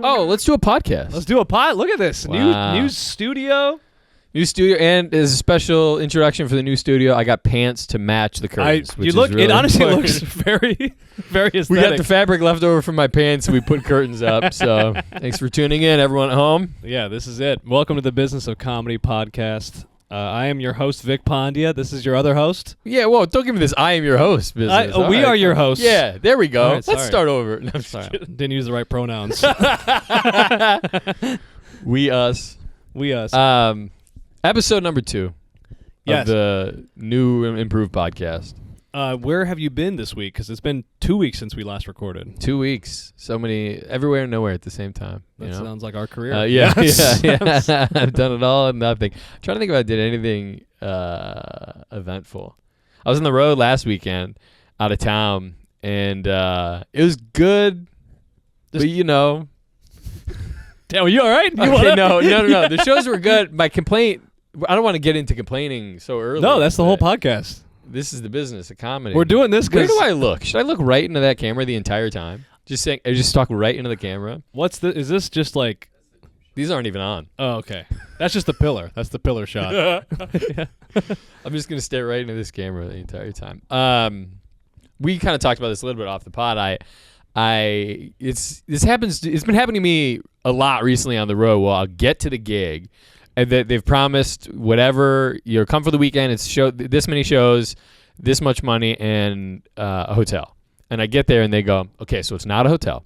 Oh, let's do a podcast. Let's do a pod. Look at this. Wow. New studio. New studio, and as a special introduction for the new studio, I got pants to match the curtains. It honestly important. looks very, very aesthetic. We got the fabric left over from my pants, and we put curtains up. So thanks for tuning in, everyone at home. Yeah, this is it. Welcome to the Business of Comedy podcast. I am your host, Vic Pondia. This is your other host. Yeah, whoa, don't give me this I am your host business. We are your hosts. Yeah, there we go. All right, Let's start over. No, I'm just Sorry, kidding. didn't use the right pronouns. We, us. We, us. Episode number 2 Yes. of the new and improved podcast. Where have you been this week? Because it's been 2 weeks since we last recorded. 2 weeks. So many, everywhere and nowhere at the same time. That you know? sounds like our career. Yeah. Yes. I've done it all and nothing. I'm trying to think if I did anything eventful. I was on the road last weekend out of town, and it was good, but you know. Damn, are you all right? You Okay, no. The shows were good. My complaint, I don't want to get into complaining so early. No, that's the whole but podcast. This is the business of comedy. We're doing this Where because do I look? Should I look right into that camera the entire time? Just talk right into the camera? is this just like... These aren't even on. Oh, okay. That's just the pillar. That's the pillar shot. I'm just gonna stare right into this camera the entire time. We kind of talked about this a little bit off the pod. It's been happening to me a lot recently on the road. Well, I'll get to the gig, and they've promised whatever you'll come for the weekend. It's this many shows, this much money, and a hotel. And I get there, and they go, okay, so it's not a hotel.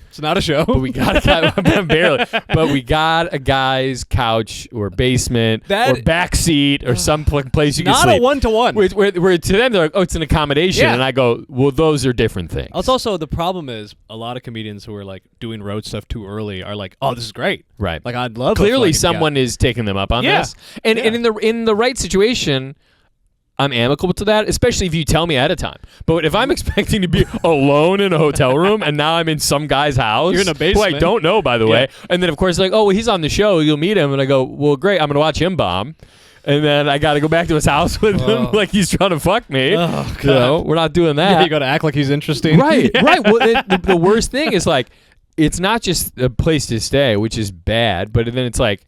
It's not a show. But we got a guy, barely. But we got a guy's couch or basement or back seat or some place you can sleep. Not a one-to-one. Where to them they're like, oh, it's an accommodation, Yeah. and I go, well, those are different things. It's also the problem is a lot of comedians who are like doing road stuff too early are like, oh, this is great. Right. Like I'd love. Clearly, someone is taking them up on Yeah. this, and Yeah. and in the right situation, I'm amicable to that, especially if you tell me ahead of time. But if I'm expecting to be alone in a hotel room and now I'm in some guy's house, You're in a who I basement. don't know, by the way, and then of course like, oh, well, he's on the show, you'll meet him, and I go, well, great, I'm gonna watch him bomb, and then I got to go back to his house with him like he's trying to fuck me. Oh, God. You know, we're not doing that. Yeah, you got to act like he's interesting. Right, Yeah. right. Well, the worst thing is like, it's not just a place to stay, which is bad, but then it's like,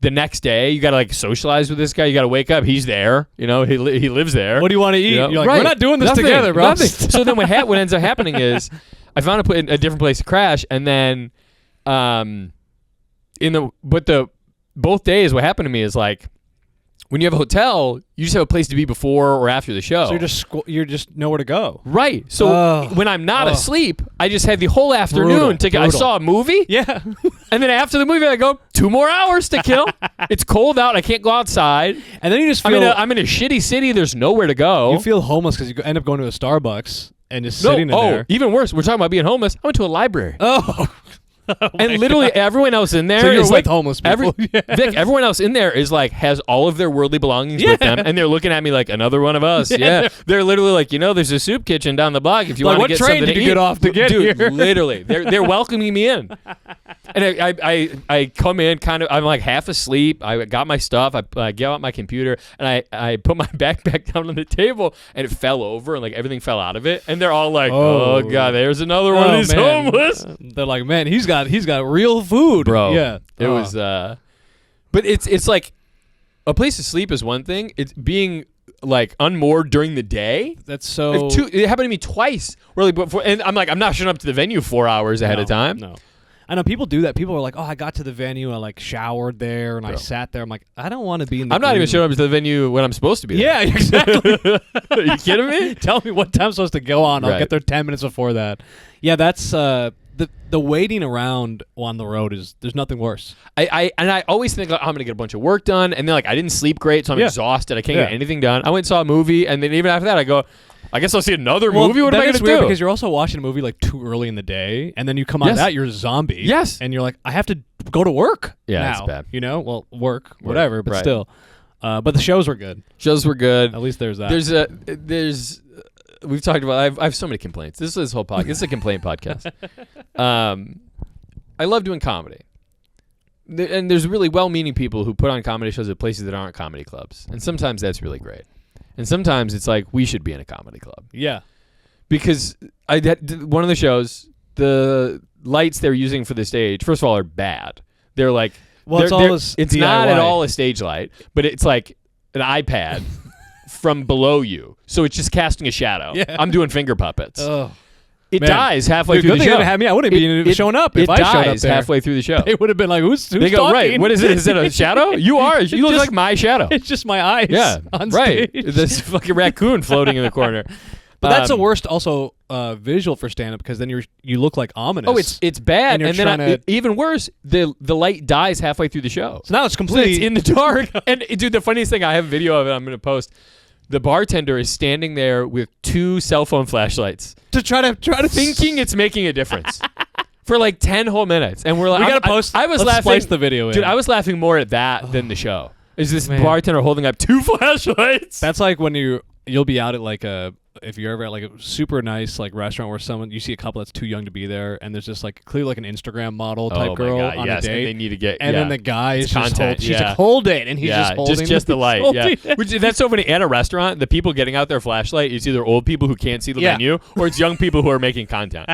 the next day, you got to like socialize with this guy. You got to wake up. He's there. You know, he lives there. What do you want to eat? You know? You're like, Right. we're not doing this Nothing, together, bro. nothing. So then what ends up happening is I found a different place to crash, and then both days what happened to me is like, when you have a hotel, you just have a place to be before or after the show. So you're just nowhere to go. Right. So when I'm not asleep, I just had the whole afternoon to go. I saw a movie. Yeah. And then after the movie, I go, 2 more hours to kill. It's cold out. I can't go outside. And then you just feel I'm in a shitty city. There's nowhere to go. you feel homeless because you end up going to a Starbucks and just sitting in there. Even worse. We're talking about being homeless. I went to a library. Oh. And literally everyone else in there So you're is with like homeless people. Yeah. Vic, everyone else in there is like has all of their worldly belongings with them, and they're looking at me like another one of us. Yeah. They're literally like, there's a soup kitchen down the block if you Like, want to what get train something did to you eat. get off to get Dude, here? literally, they're welcoming me in. And I come in kind of, I'm like half asleep. I got my stuff. I get out my computer and I put my backpack down on the table, and it fell over and like everything fell out of it. And they're all like, oh God, there's another one of these man. homeless. They're like, man, he's got real food, Bro. Yeah, It was but it's like a place to sleep is one thing. It's being like unmoored during the day. That's so. It happened to me twice. Really, before, and I'm like, I'm not showing up to the venue 4 hours ahead of time. No, I know people do that. People are like, oh, I got to the venue, I like showered there, and I sat there. I'm like, I don't want to be in the. I'm not even showing up to the venue when I'm supposed to be. Yeah, exactly. Are you kidding me? Tell me what time I'm supposed to go on. I'll Right. get there 10 minutes before that. Yeah, that's the waiting around on the road is there's nothing worse. I always think like, I'm gonna get a bunch of work done, and then like I didn't sleep great, so I'm exhausted. I can't get anything done. I went and saw a movie, and then even after that, I go, I guess I'll see another movie. What am I gonna weird do? because you're also watching a movie like too early in the day, and then you come out of that, you're a zombie. Yes. And you're like, I have to go to work. Yeah, now. it's bad. You know, well, work, whatever, but right. still. But the shows were good. Shows were good. At least there's that. We've talked about. I have so many complaints. This whole podcast. This is a complaint podcast. I love doing comedy. And there's really well-meaning people who put on comedy shows at places that aren't comedy clubs. And sometimes that's really great. And sometimes it's like, we should be in a comedy club. Yeah. Because one of the shows, the lights they're using for the stage, first of all, are bad. They're like, Well, it's always it's DIY. not at all a stage light, but it's like an iPad from below you, so it's just casting a shadow. Yeah. I'm doing finger puppets. Oh. It Man. dies halfway Dude, through good the thing they show. didn't have me. I wouldn't be showing up if it I showed up dies there. halfway through the show. They would have been like, who's They go, talking? right, what is it? Is it a shadow? You are. You look just- like my shadow. It's just my eyes Yeah, on right. stage. This fucking raccoon floating in the corner. But that's the Um, worst also visual for stand-up because then you look like ominous. Oh, it's bad. And you're And then trying to- even worse, the light dies halfway through the show. So now it's So completely... it's in the dark. And dude, the funniest thing, I have a video of it I'm going to post. The bartender is standing there with 2 cell phone flashlights, to try to thinking it's making a difference for like 10 whole minutes. And we're like, We gotta post. I was let's laughing. splice the video in. Dude, I was laughing more at that than the show. Is this Man. bartender holding up 2 flashlights? That's like when you'll be out at like if you're ever at like a super nice like restaurant where you see a couple that's too young to be there, and there's just like clearly like an Instagram model type oh girl my God, on yes, a date, and they need to get and yeah. then the guy is It's just content, she's yeah. like, hold it, and he's yeah, just holding just the light. holding Yeah, it. which that's so funny. At a restaurant, the people getting out their flashlight is either old people who can't see the Yeah. menu, or it's young people who are making content.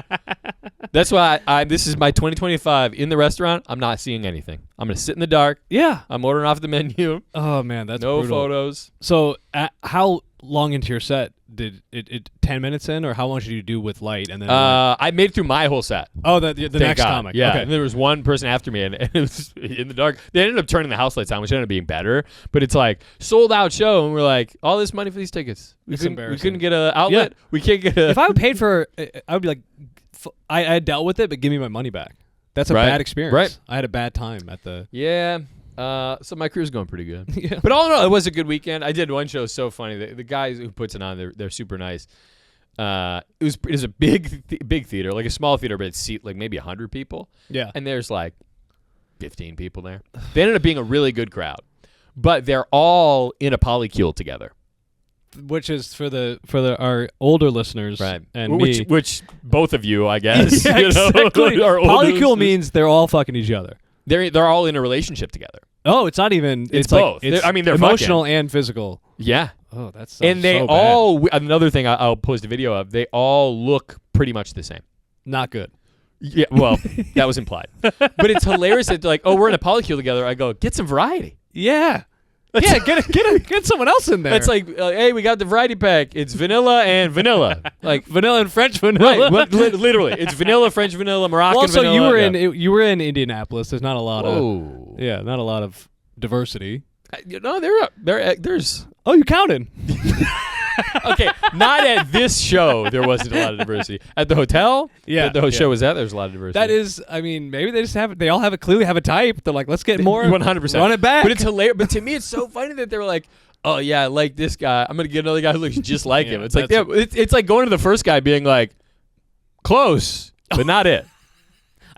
That's why this is my 2025 in the restaurant. I'm not seeing anything. I'm gonna sit in the dark. Yeah. I'm ordering off the menu. Oh man, that's No brutal. photos. So how long into your set did it 10 minutes in, or how long did you do with light? And then I made it through my whole set. the Thank next God. comic. Yeah. Okay. And there was one person after me, and it was in the dark. They ended up turning the house lights on, which ended up being better. But it's like sold out show, and we're like, all this money for these tickets. We It's couldn't embarrassing. get an outlet. Yeah. We can't get a. If I would paid for, I would be like, I dealt with it, but give me my money back. That's a Right. bad experience. Right. I had a bad time at the. Yeah. So my crew's going pretty good. Yeah. But all in all, it was a good weekend. I did one show so funny. The guys who puts it on, they're super nice. It was a big theater, like a small theater, but it's seat like maybe 100 people. Yeah. And there's like 15 people there. They ended up being a really good crowd, but they're all in a polycule together. Which is for our older listeners, Right. And Which both of you, I guess. Yeah, you know, exactly. are older Polycule listeners. means they're all fucking each other. They're all in a relationship together. Oh, it's not even. It's like, both. It's I mean, they're emotional and physical. Yeah. Oh, that's And they so bad. all, another thing I'll post a video of, they all look pretty much the same. Not good. Yeah, well, that was implied. But it's hilarious that they're like, oh, we're in a polycule together. I go, get some variety. Yeah. Yeah, get someone else in there. It's like, hey, we got the variety pack. It's vanilla and vanilla. Like, vanilla and French vanilla. right, literally. It's vanilla, French vanilla, Moroccan Well, also, vanilla. you were in Indianapolis. There's not a lot Whoa. of not a lot of diversity. No, there's... Oh, you counted. Okay, not at this show. There wasn't a lot of diversity. At the hotel, Yeah, the show yeah. was at. There's a lot of diversity. That is, I mean, maybe they just have it. They all clearly have a type. They're like, let's get more. 100%. Run it back. But it's hilarious. But to me, it's so funny that they were like, "Oh yeah, I like this guy. I'm gonna get another guy who looks just like Yeah, him." It's like, yeah, that's- it's like going to the first guy being like, "Close, but not it."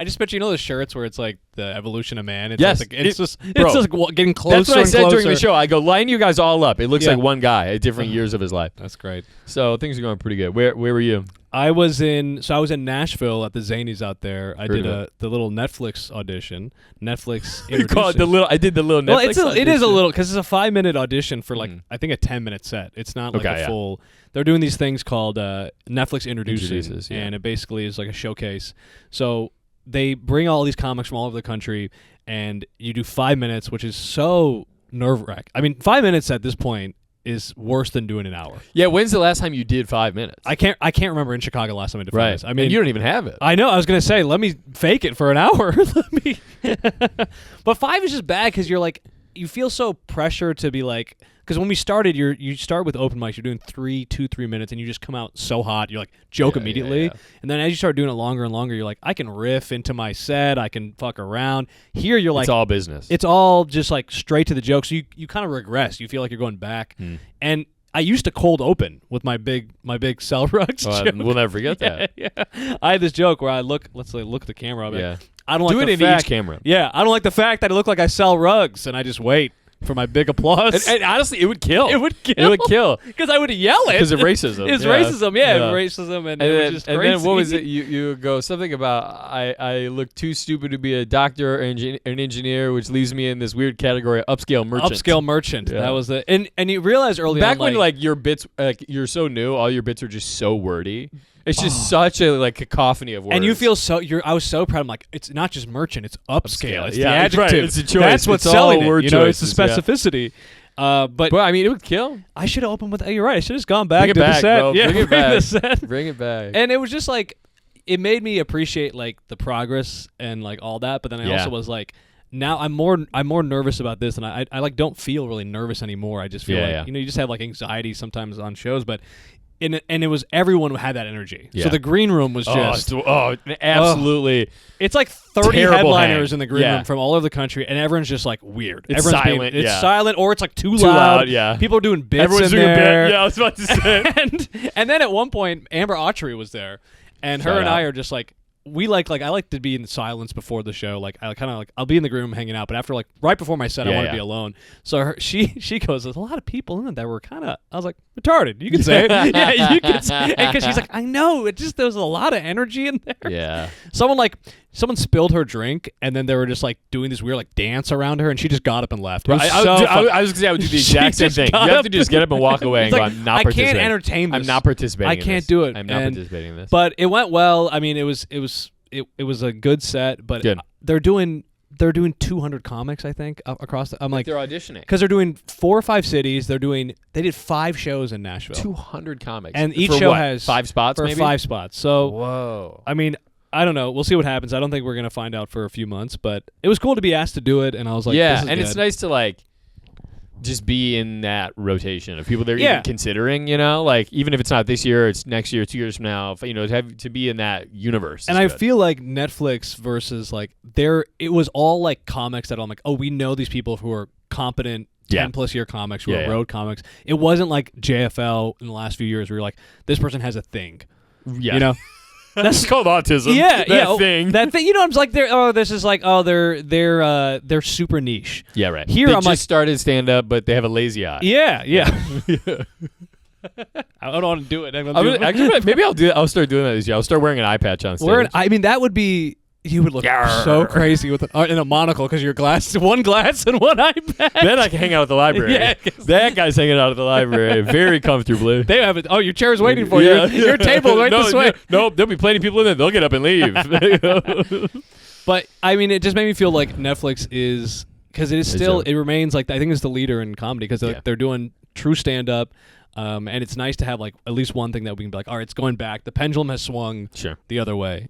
I just bet you know the shirts where it's like the evolution of man. It's Yes, just like, it's bro. just getting closer. That's what I and said closer. during the show. I go, line you guys all up. It looks Yeah. like one guy at different years of his life. That's great. So things are going pretty good. Where were you? I was in Nashville at the Zanies out there. I did of the little Netflix audition. Netflix. You call it introduced the little. I did the little. Well, Netflix it is a audition. little because it's a 5-minute audition for like Mm. I think a 10-minute set. It's not like Okay, a yeah. full. They're doing these things called Netflix Introduces, Introduces, yeah. and it basically is like a showcase. So they bring all these comics from all over the country, and you do 5 minutes, which is so nerve-wracking. I mean, 5 minutes at this point is worse than doing an hour. Yeah. When's the last time you did 5 minutes? I can't remember in Chicago last time I did 5 minutes. I mean, and you don't even have it. I know. I was gonna say, let me fake it for an hour. Let me. But 5 is just bad because you're like, you feel so pressured to be like, because when we started, you start with open mics, you're doing 3 minutes, and you just come out so hot. You're like joke Yeah, immediately, yeah. and then as you start doing it longer and longer, you're like, I can riff into my set, I can fuck around. Here, you're like, It's all business. it's all just like straight to the joke. So you kind of regress. You feel like you're going back, and I used to cold open with my big Cell Rugs joke. We'll never forget that. Yeah. I had this joke where I look at the camera. I'm like, Yeah. I don't Do like it the in fact, each camera. Yeah, I don't like the fact that I look like I sell rugs, and I just wait. for my big applause. And honestly, it would kill. It would kill. It would kill Because I would yell it. because of racism. It's yeah. racism, racism, and it was just and crazy. then what was it? You go something about I look too stupid to be a doctor or an engineer, which leaves me in this weird category of upscale merchant. Upscale merchant. Yeah. That was the and you realize early Back on, when like your bits, you're so new, all your bits are just so wordy. It's just such a like cacophony of words. and you feel so. I was so proud. I'm like, it's not just merchant. It's upscale. It's the Yeah, that's right. adjective. It's a choice. That's what's It's all selling it. word You know, it's the choices, yeah. specificity. But Well, I mean, it would kill. I should have opened with. You're right. I should have just gone back Bring it to the back, set. bro. Yeah, Bring it the back. set. Bring it back. And it was just like, it made me appreciate like the progress and like all that. But then I Yeah. also was like, now I'm more nervous about this, and I like don't feel really nervous anymore. I just feel Yeah, like yeah. you just have like anxiety sometimes on shows, but. And it was everyone who had that energy. Yeah. So the green room was just absolutely. it's like 30 Terrible headliners hang. in the green Yeah. room from all over the country, and everyone's just like weird. It's everyone's silent, It's yeah. silent, or it's like too Too loud. loud, yeah. People are doing bits Everyone's in doing a there. bit. Yeah, I was about to say. and then at one point, Amber Autry was there, and her Shout and I out. are just like. We like I like to be in silence before the show. Like I kind of like I'll be in the green room hanging out, but after like right before my set, I Yeah, want to yeah. be alone. So she goes, "There's a lot of people in it that were kind of." I was like, "Retarded." You can say it. Yeah, you can. Because she's like, "I know." It just there was a lot of energy in there. Yeah. Someone spilled her drink, and then they were just like doing this weird like dance around her, and she just got up and left. It was I so was fun. going to say I would do the She exact same just thing. You got have up to just get up and walk away and It's go, like, I'm not I participating. can't entertain this. I'm not participating I in can't this. do it. I'm not And- participating in this. But it went well. I mean, it was a good set, but Good. they're doing 200 comics, I think, across. I'm like, they're auditioning. because they're doing 4 or 5 cities. They did 5 shows in Nashville, 200 comics. and each For show what? has 5 spots, for maybe? 5 spots. So Whoa. I mean, I don't know. We'll see what happens. I don't think we're gonna find out for a few months, but it was cool to be asked to do it, and I was like, yeah, this is and good. it's nice to like just be in that rotation of people they're Yeah. even considering, you know, like even if it's not this year, it's next year, 2 years from now, you know, to be in that universe. And is I good. feel like Netflix versus like it was all like comics that I'm like, oh, we know these people who are competent 10+ year comics who are road comics. It wasn't like JFL in the last few years where you're like, this person has a thing. yeah. You know? That's called autism. Yeah, that yeah. thing. That thing. You know, I'm just like they're super niche. Yeah, right. Here they I'm just like, started stand up, but they have a lazy eye. yeah. I don't want to do it. Actually, maybe I'll start doing that this year. I'll start wearing an eye patch on stage. I mean, that would be. You would look Yarr. so crazy with in a monocle because your one glass and one eye patch. Then I can hang out at the library. Yeah, 'cause- that guy's hanging out at the library very comfortably. They have it. Oh, your chair's waiting for you. Your table right no, this way. No, there'll be plenty of people in there. They'll get up and leave. But I mean, it just made me feel like Netflix is because it is still it remains like I think it's the leader in comedy because they're doing true stand up, and it's nice to have like at least one thing that we can be like, all right, it's going back. The pendulum has swung Sure. the other way.